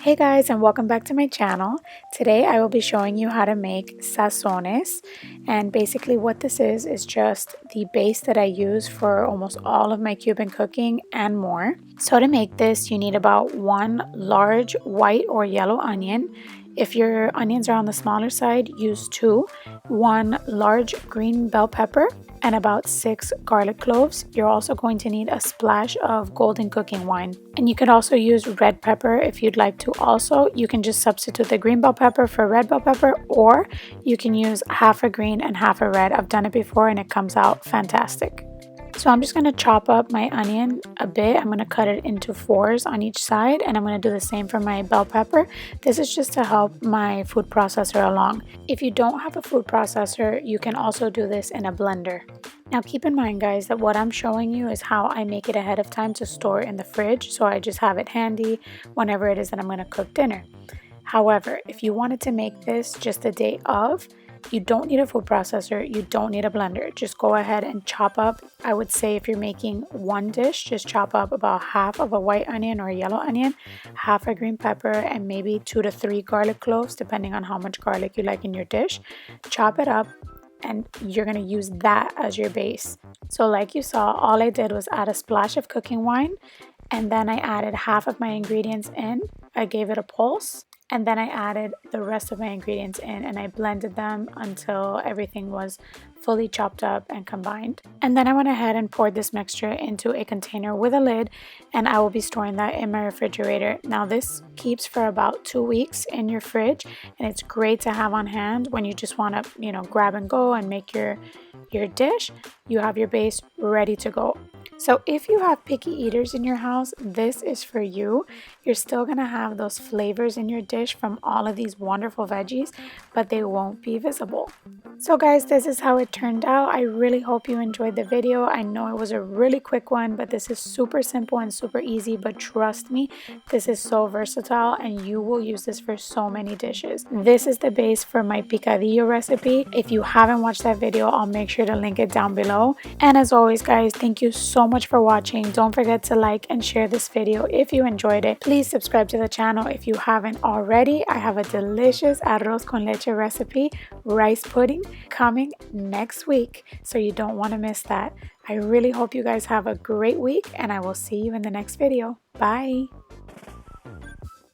Hey guys, and welcome back to my channel. Today I will be showing you how to make sazones, and basically what this is just the base that I use for almost all of my Cuban cooking and more. So to make this you need about one large white or yellow onion. If your onions are on the smaller side, use two, one large green bell pepper, and about 6 garlic cloves. You're also going to need a splash of golden cooking wine. And you can also use red pepper if you'd like to also. You can just substitute the green bell pepper for red bell pepper, or you can use half a green and half a red. I've done it before and it comes out fantastic. So I'm just going to chop up my onion a bit. I'm going to cut it into fours on each side, and I'm going to do the same for my bell pepper. This is just to help my food processor along. If you don't have a food processor, you can also do this in a blender. Now keep in mind guys that what I'm showing you is how I make it ahead of time to store in the fridge, so I just have it handy whenever it is that I'm going to cook dinner. However, if you wanted to make this just the day of, you don't need a food processor, you don't need a blender. Just go ahead and chop up. I would say if you're making one dish, just chop up about half of a white onion or a yellow onion, half a green pepper, and maybe 2 to 3 garlic cloves, depending on how much garlic you like in your dish. Chop it up, and you're going to use that as your base. So like you saw, all I did was add a splash of cooking wine, and then I added half of my ingredients in. I gave it a pulse, and then I added the rest of my ingredients in, and I blended them until everything was fully chopped up and combined. And then I went ahead and poured this mixture into a container with a lid, and I will be storing that in my refrigerator. Now this keeps for about 2 weeks in your fridge, and it's great to have on hand when you just want to, grab and go and make your dish. You have your base ready to go. So if you have picky eaters in your house, this is for you. You're still going to have those flavors in your dish from all of these wonderful veggies, but they won't be visible. So guys, this is how it turned out. I really hope you enjoyed the video. I know it was a really quick one, but this is super simple and super easy. But trust me, this is so versatile and you will use this for so many dishes. This is the base for my picadillo recipe. If you haven't watched that video, I'll make sure to link it down below. And as always guys, thank you so much for watching. Don't forget to like and share this video if you enjoyed it. Please subscribe to the channel if you haven't already. I have a delicious arroz con leche recipe, rice pudding, coming next week, so you don't want to miss that. I really hope you guys have a great week, and I will see you in the next video. Bye.